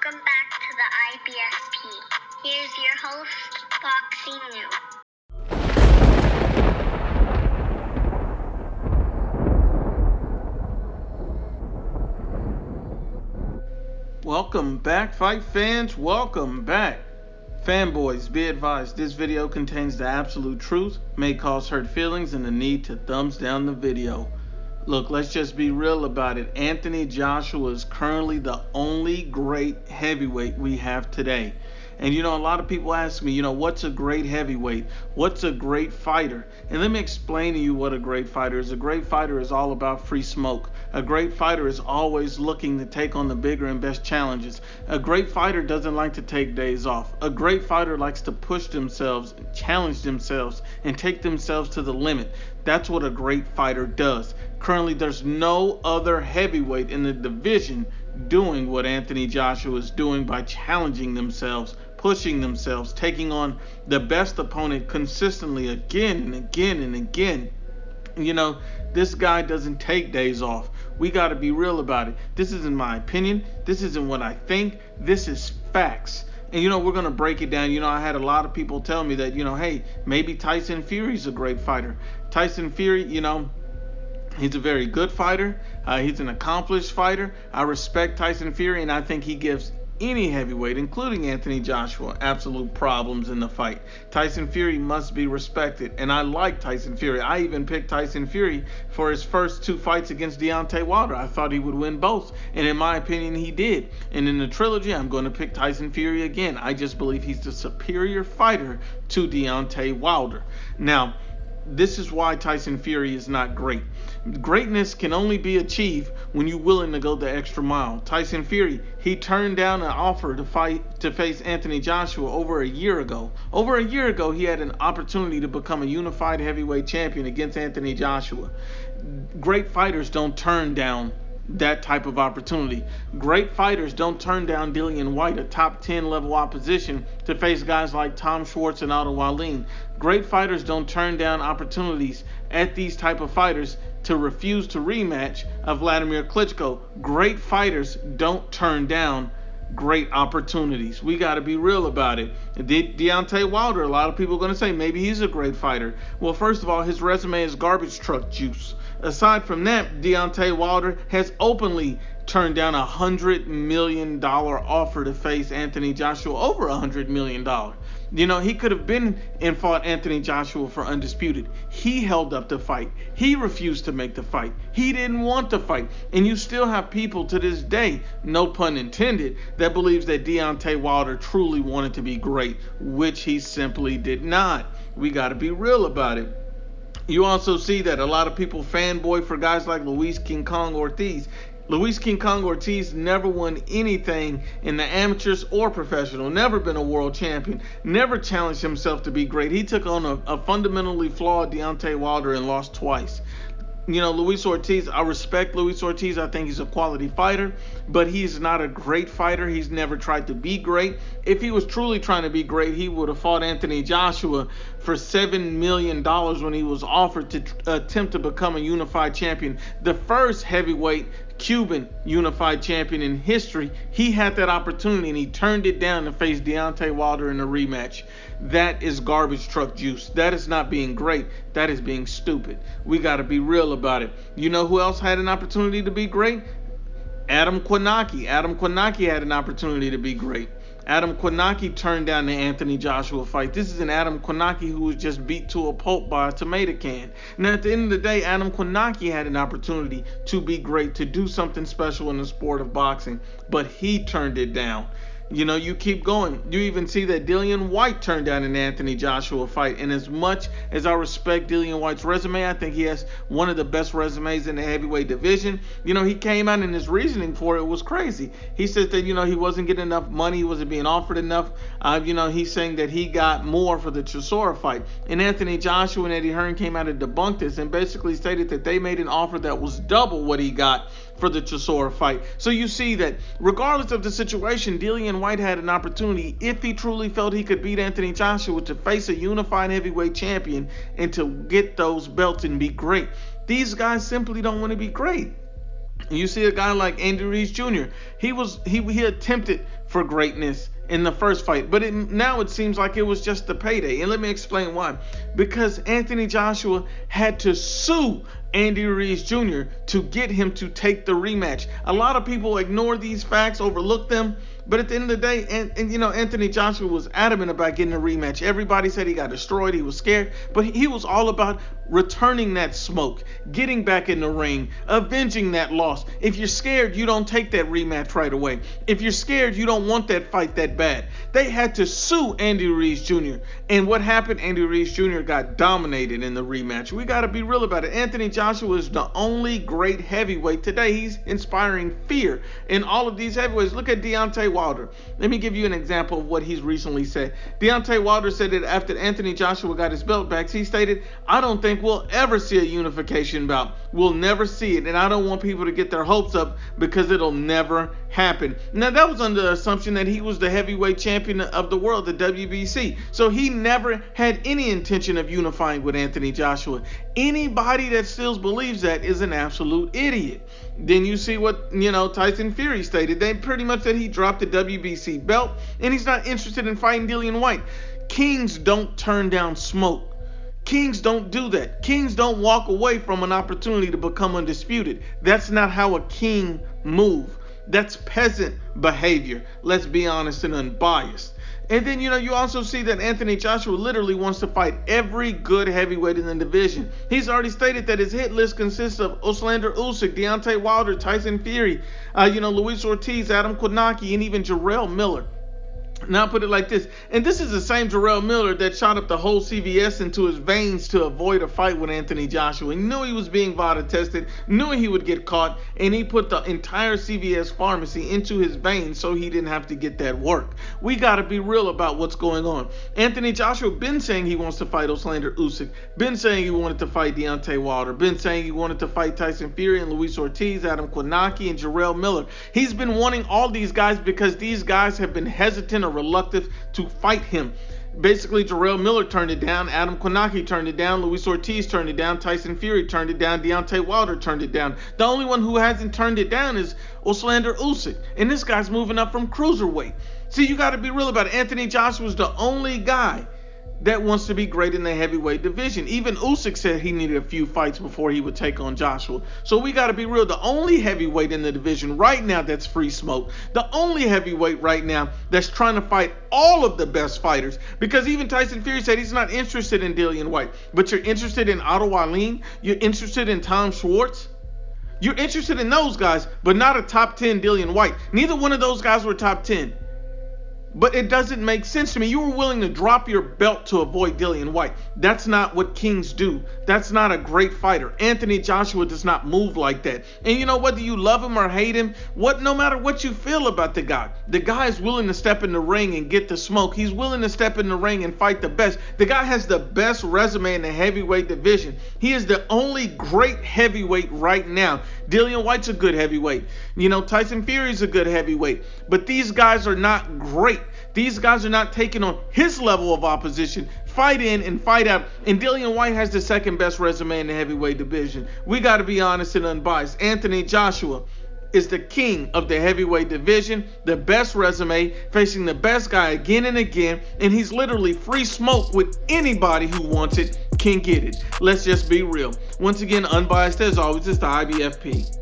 Welcome back to the IBFP. Here's your host, Boxing New. Welcome back, fight fans. Welcome back. Fanboys, be advised, this video contains the absolute truth, may cause hurt feelings, and the need to thumbs down the video. Look, let's just be real about it. Anthony Joshua is currently the only great heavyweight we have today. And a lot of people ask me, what's a great heavyweight? What's a great fighter? And let me explain to you what a great fighter is. A great fighter is all about free smoke. A great fighter is always looking to take on the bigger and best challenges. A great fighter doesn't like to take days off. A great fighter likes to push themselves, challenge themselves, and take themselves to the limit. That's what a great fighter does. Currently, there's no other heavyweight in the division doing what Anthony Joshua is doing by challenging themselves, pushing themselves, taking on the best opponent consistently again and again and again. This guy doesn't take days off. We got to be real about it. This isn't my opinion. This isn't what I think. This is facts. And we're going to break it down. I had a lot of people tell me that, hey, maybe Tyson Fury's a great fighter. Tyson Fury, he's a very good fighter. He's an accomplished fighter. I respect Tyson Fury, and I think he gives any heavyweight, including Anthony Joshua, absolute problems in the fight. Tyson Fury must be respected, and I like Tyson Fury. I even picked Tyson Fury for his first two fights against Deontay Wilder. I thought he would win both, and in my opinion, he did. And in the trilogy, I'm going to pick Tyson Fury again. I just believe he's the superior fighter to Deontay Wilder. Now, this is why Tyson Fury is not great. Greatness can only be achieved when you're willing to go the extra mile. Tyson Fury, he turned down an offer to face Anthony Joshua over a year ago. Over a year ago, he had an opportunity to become a unified heavyweight champion against Anthony Joshua. Great fighters don't turn down that type of opportunity. Great fighters don't turn down Dillian Whyte, a top 10 level opposition, to face guys like Tom Schwartz and Otto Wallin. Great fighters don't turn down opportunities at these type of fighters to refuse to rematch of Vladimir Klitschko. Great fighters don't turn down great opportunities. We got to be real about it. Deontay Wilder, a lot of people are going to say maybe he's a great fighter. Well, first of all, his resume is garbage truck juice. Aside from that, Deontay Wilder has openly turned down a $100 million offer to face Anthony Joshua, over $100 million. He could have been and fought Anthony Joshua for undisputed. He held up the fight. He refused to make the fight. He didn't want the fight. And you still have people to this day, no pun intended, that believes that Deontay Wilder truly wanted to be great, which he simply did not. We got to be real about it. You also see that a lot of people fanboy for guys like Luis King Kong Ortiz. Luis King Kong Ortiz never won anything in the amateurs or professional, never been a world champion, never challenged himself to be great. He took on a fundamentally flawed Deontay Wilder and lost twice. Luis Ortiz, I respect Luis Ortiz. I think he's a quality fighter, but he's not a great fighter. He's never tried to be great. If he was truly trying to be great, he would have fought Anthony Joshua for $7 million when he was offered to attempt to become a unified champion. The first heavyweight Cuban unified champion in history. He had that opportunity and he turned it down to face Deontay Wilder in a rematch. That is garbage truck juice. That is not being great. That is being stupid. We got to be real about it. You know who else had an opportunity to be great? Adam Kownacki. Adam Kownacki had an opportunity to be great. Adam Kownacki turned down the Anthony Joshua fight. This is an Adam Kownacki who was just beat to a pulp by a tomato can. Now, at the end of the day, Adam Kownacki had an opportunity to be great, to do something special in the sport of boxing, but he turned it down. You keep going. You even see that Dillian Whyte turned down an Anthony Joshua fight. And as much as I respect Dillian Whyte's resume, I think he has one of the best resumes in the heavyweight division. He came out and his reasoning for it was crazy. He said that, he wasn't getting enough money. He wasn't being offered enough. He's saying that he got more for the Chisora fight. And Anthony Joshua and Eddie Hearn came out and debunked this and basically stated that they made an offer that was double what he got for the Chisora fight. So you see that regardless of the situation, Dillian Whyte had an opportunity, if he truly felt he could beat Anthony Joshua, to face a unified heavyweight champion and to get those belts and be great. These guys simply don't want to be great. You see a guy like Andy Ruiz Jr. He attempted for greatness in the first fight, but now it seems like it was just a payday. And let me explain why. Because Anthony Joshua had to sue Andy Ruiz Jr. to get him to take the rematch. A lot of people ignore these facts, overlook them, but at the end of the day, and you know, Anthony Joshua was adamant about getting a rematch. Everybody said he got destroyed, he was scared, but he was all about returning that smoke, getting back in the ring, avenging that loss. If you're scared, you don't take that rematch right away. If you're scared, you don't want that fight that bad. They had to sue Andy Ruiz Jr. And what happened? Andy Ruiz Jr. got dominated in the rematch. We got to be real about it. Anthony Joshua is the only great heavyweight today. He's inspiring fear in all of these heavyweights. Look at Deontay Wilder. Let me give you an example of what he's recently said. Deontay Wilder said that after Anthony Joshua got his belt back, he stated, "I don't think we'll ever see a unification bout. We'll never see it, and I don't want people to get their hopes up because it'll never happen." Now, that was under the assumption that he was the heavyweight champion of the world, the WBC. So he never had any intention of unifying with Anthony Joshua. Anybody that still believes that is an absolute idiot. Then you see what, Tyson Fury stated. They pretty much said he dropped the WBC belt and he's not interested in fighting Dillian Whyte. Kings don't turn down smoke. Kings don't do that. Kings don't walk away from an opportunity to become undisputed. That's not how a king moves. That's peasant behavior. Let's be honest and unbiased. And then, you also see that Anthony Joshua literally wants to fight every good heavyweight in the division. He's already stated that his hit list consists of Oslander Usyk, Deontay Wilder, Tyson Fury, Luis Ortiz, Adam Kownacki, and even Jarrell Miller. Now, I'll put it like this, and this is the same Jarrell Miller that shot up the whole CVS into his veins to avoid a fight with Anthony Joshua. He knew he was being VADA tested, knew he would get caught, and he put the entire CVS pharmacy into his veins so he didn't have to get that work. We got to be real about what's going on. Anthony Joshua been saying he wants to fight Oslander Usyk, been saying he wanted to fight Deontay Wilder, been saying he wanted to fight Tyson Fury and Luis Ortiz, Adam Kownacki, and Jarrell Miller. He's been wanting all these guys because these guys have been hesitant or reluctant to fight him. Basically, Jarrell Miller turned it down, Adam Kownacki turned it down, Luis Ortiz turned it down, Tyson Fury turned it down, Deontay Wilder turned it down. The only one who hasn't turned it down is Oslander Usyk, and this guy's moving up from cruiserweight. See, you got to be real about it. Anthony Joshua's the only guy that wants to be great in the heavyweight division. Even Usyk said he needed a few fights before he would take on Joshua. So we got to be real. The only heavyweight in the division right now that's free smoke, the only heavyweight right now that's trying to fight all of the best fighters, because even Tyson Fury said he's not interested in Dillian Whyte, but you're interested in Otto Wallin, you're interested in Tom Schwartz, you're interested in those guys, but not a top 10 Dillian Whyte. Neither one of those guys were top 10. But it doesn't make sense to me. You were willing to drop your belt to avoid Dillian Whyte. That's not what kings do. That's not a great fighter. Anthony Joshua does not move like that. And whether you love him or hate him, no matter what you feel about the guy is willing to step in the ring and get the smoke. He's willing to step in the ring and fight the best. The guy has the best resume in the heavyweight division. He is the only great heavyweight right now. Dillian Whyte's a good heavyweight. Tyson Fury's a good heavyweight. But these guys are not great. These guys are not taking on his level of opposition, fight in and fight out. And Dillian Whyte has the second best resume in the heavyweight division. We got to be honest and unbiased. Anthony Joshua is the king of the heavyweight division, the best resume, facing the best guy again and again. And he's literally free smoke with anybody who wants it, can get it. Let's just be real. Once again, unbiased as always, it's the IBFP.